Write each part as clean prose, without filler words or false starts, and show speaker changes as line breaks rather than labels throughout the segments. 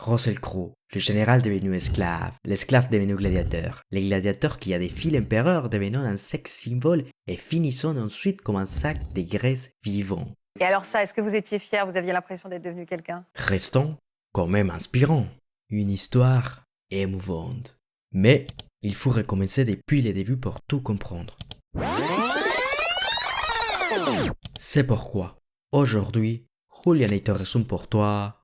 Russell Crowe, le général devenu esclave, l'esclave devenu gladiateur, les gladiateurs qui a défié l'empereur devenant un sex symbole et finissant ensuite comme un sac de graisse vivant.
Et alors ça, est-ce que vous étiez fier? Vous aviez l'impression d'être devenu quelqu'un?
Restant quand même inspirant, une histoire émouvante. Mais il faut recommencer depuis le début pour tout comprendre. C'est pourquoi, aujourd'hui, Julian te résume pour toi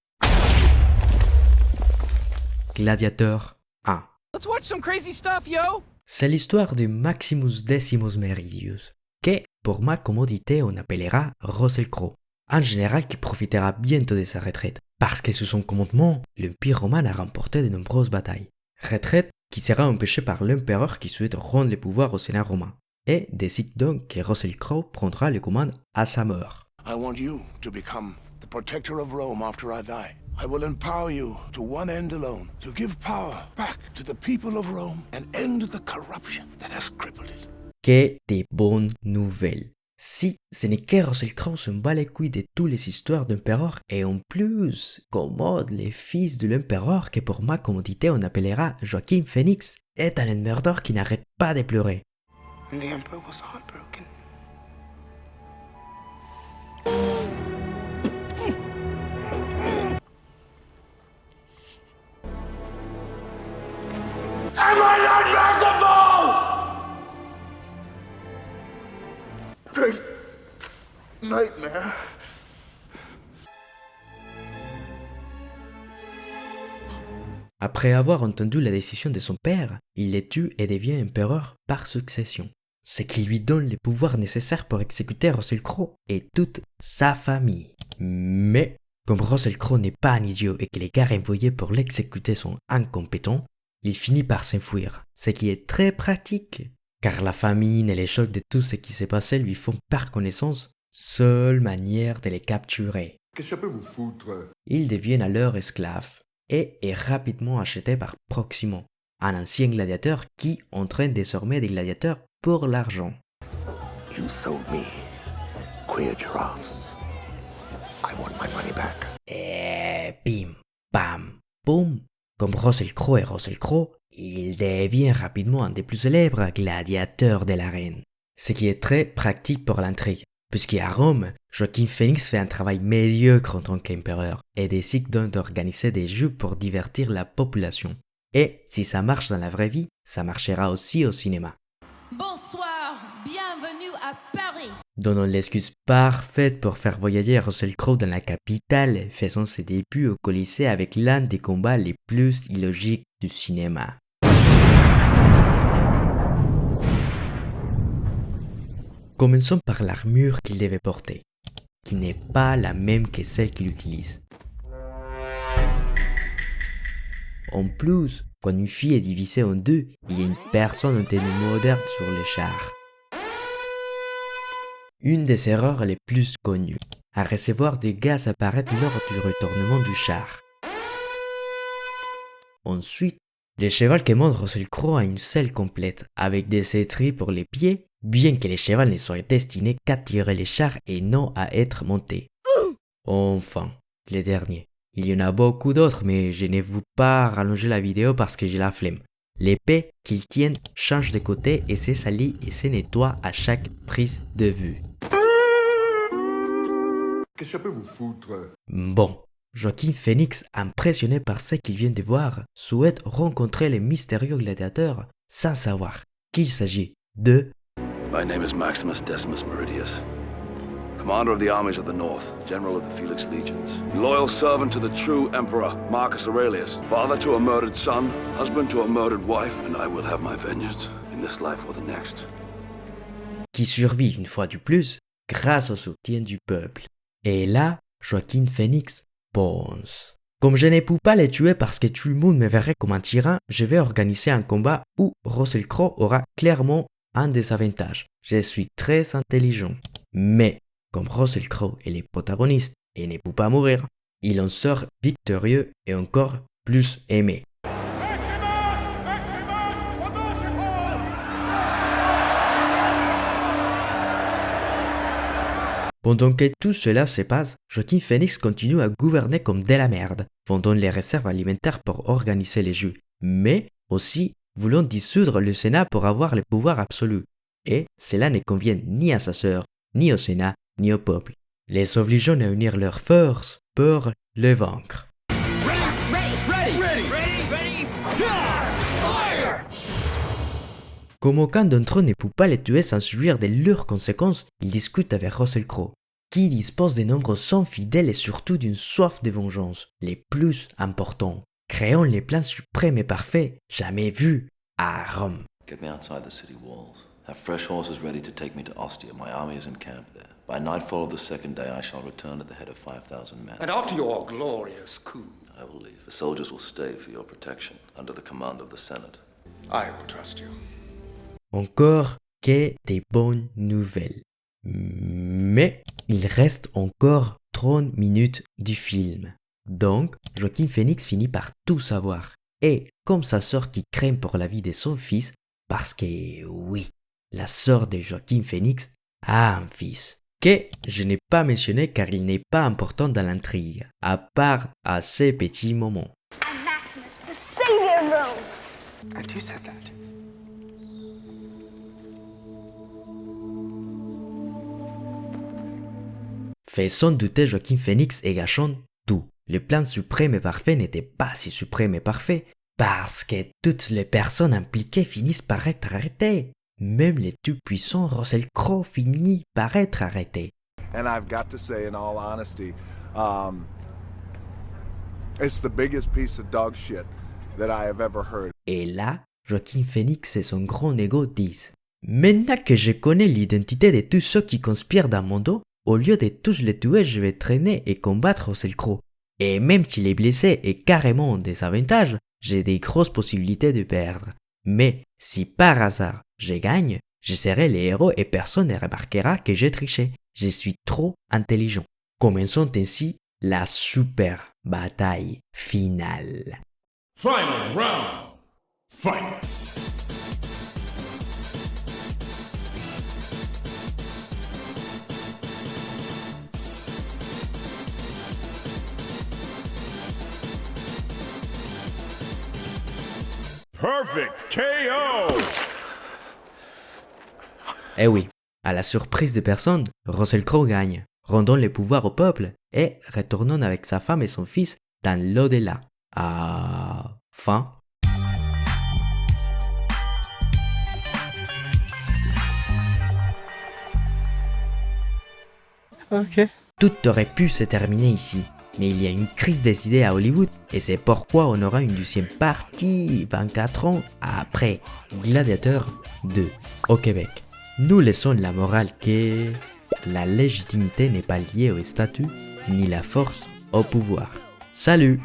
Gladiateur 1.
Let's watch some crazy stuff, yo!
C'est l'histoire de Maximus Decimus Meridius, que, pour ma commodité, on appellera Russell Crowe, un général qui profitera bientôt de sa retraite, parce que sous son commandement, l'Empire romain a remporté de nombreuses batailles. Retraite qui sera empêchée par l'empereur qui souhaite rendre le pouvoir au Sénat romain, et décide donc que Russell Crowe prendra les commandes à sa mort.
I want you to become the protector of Rome after I die. I will empower you to one end alone, to give power back to the people of Rome and end the corruption that has crippled it.
Que des bonnes nouvelles. Si ce n'est que Russell Crowe se bat les couilles de toutes les histoires d'empereur et en plus commode les fils de l'empereur que pour ma commodité on appellera Joaquin Phoenix, est un emmerdeur qui n'arrête pas de pleurer.
And the emperor was heartbroken. Am I not merciful? Great nightmare.
Après avoir entendu la décision de son père, il le tue et devient empereur par succession. Ce qui lui donne les pouvoirs nécessaires pour exécuter Russell Crowe et toute sa famille. Mais, comme Russell Crowe n'est pas un idiot et que les gars envoyés pour l'exécuter sont incompétents, il finit par s'enfuir, ce qui est très pratique, car la famine et les chocs de tout ce qui s'est passé lui font par connaissance seule manière de les capturer.
Qu'est-ce que ça peut vous foutre?
Il devient alors esclave et est rapidement acheté par Proximon, un ancien gladiateur qui entraîne désormais des gladiateurs pour l'argent.
You sold me queer giraffes. I want my money back.
Et bim, bam, boum. Comme Russell Crowe est Russell Crowe, il devient rapidement un des plus célèbres gladiateurs de l'arène. Ce qui est très pratique pour l'intrigue, puisqu'à Rome, Joaquin Phoenix fait un travail médiocre en tant qu'empereur et décide donc d'organiser des jeux pour divertir la population. Et si ça marche dans la vraie vie, ça marchera aussi au cinéma.
Bonsoir, bienvenue à Paris.
Donnant l'excuse parfaite pour faire voyager Russell Crowe dans la capitale, faisant ses débuts au Colisée avec l'un des combats les plus illogiques du cinéma. Commençons par l'armure qu'il devait porter, qui n'est pas la même que celle qu'il utilise. En plus, quand une fille est divisée en deux, il y a une personne en tenue moderne sur le char. Une des erreurs les plus connues, un réservoir de gaz apparaît lors du retournement du char. Ensuite, le cheval que monte Russell Crowe a une selle complète, avec des étriers pour les pieds, bien que les chevaux ne soient destinés qu'à tirer les chars et non à être montés. Enfin, le dernier. Il y en a beaucoup d'autres, mais je ne veux pas rallonger la vidéo parce que j'ai la flemme. L'épée qu'ils tiennent change de côté et se salit et se nettoie à chaque prise de vue.
Qu'est-ce que ça peut vous foutre?
Bon, Joaquin Phoenix, impressionné par ce qu'il vient de voir, souhaite rencontrer les mystérieux gladiateurs sans savoir qu'il s'agit de...
My name is Maximus Decimus Meridius, commander of the armies of the North, general of the Felix Legions, loyal servant to the true emperor, Marcus Aurelius, father to a murdered son, husband to a murdered wife, and I will have my vengeance in this life or the next.
Qui survit une fois de plus grâce au soutien du peuple. Et là, Joaquin Phoenix pense. Comme je ne peux pas les tuer parce que tout le monde me verrait comme un tyran, je vais organiser un combat où Russell Crowe aura clairement un désavantage. Je suis très intelligent. Mais, comme Russell Crowe est le protagoniste et ne peut pas mourir, il en sort victorieux et encore plus aimé. Pendant que tout cela se passe, Joaquin Phoenix continue à gouverner comme de la merde, vendant les réserves alimentaires pour organiser les jeux, mais aussi voulant dissoudre le Sénat pour avoir le pouvoir absolu. Et cela ne convient ni à sa sœur, ni au Sénat, ni au peuple, les obligeant à unir leurs forces pour le vaincre. Comme aucun d'entre eux ne peut pas les tuer sans subir de leurs conséquences, ils discutent avec Russell Crowe, qui dispose de nombreux hommes fidèles et surtout d'une soif de vengeance, les plus importants, créant les plans suprêmes et parfaits jamais vus à Rome.
Get me outside the city walls. Have fresh horses ready to take me to Ostia. My army is in camp there. By nightfall of the second day, I shall return at the head of 5,000 men.
And after your glorious coup,
I will leave. The soldiers will stay for your protection, under the command of the Senate.
I will trust you.
Encore que des bonnes nouvelles. Mais il reste encore 30 minutes du film. Donc, Joaquin Phoenix finit par tout savoir. Et comme sa sœur qui craint pour la vie de son fils, parce que oui, la sœur de Joaquin Phoenix a un fils, que je n'ai pas mentionné car il n'est pas important dans l'intrigue, à part à ces petits moments.
I'm Maximus, the savior of Rome.
And who said that?
Fait sans douter Joaquin Phoenix et gâchant tout. Le plan suprême et parfait n'était pas si suprême et parfait, parce que toutes les personnes impliquées finissent par être arrêtées. Même le tout puissant Russell Crowe finit par être arrêté.
And I've got to say, in all honesty, it's the biggest piece of dog shit that I have ever heard.
Et là, Joaquin Phoenix et son grand ego disent « Maintenant que je connais l'identité de tous ceux qui conspirent dans mon dos, au lieu de tous les tuer, je vais traîner et combattre Russell Crowe. Et même s'il est blessé et carrément en désavantage, j'ai des grosses possibilités de perdre. Mais si par hasard je gagne, je serai le héros et personne ne remarquera que j'ai triché. Je suis trop intelligent. » Commençons ainsi la super bataille finale.
Final round. Fight. Perfect KO.
Eh oui, à la surprise de personne, Russell Crowe gagne, rendant le pouvoir au peuple et retournant avec sa femme et son fils dans l'au-delà. Fin.
Ok.
Tout aurait pu se terminer ici, mais il y a une crise des idées à Hollywood et c'est pourquoi on aura une deuxième partie 24 ans après Gladiator 2 au Québec. Nous laissons la morale que la légitimité n'est pas liée au statut ni la force au pouvoir. Salut!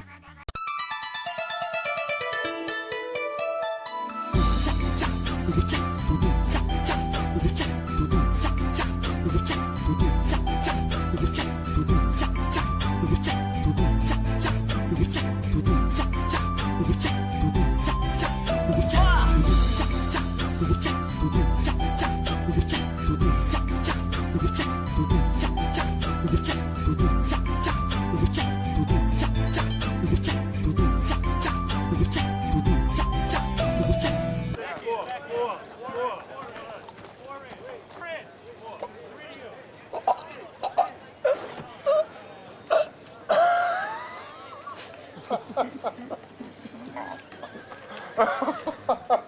Ha ha ha!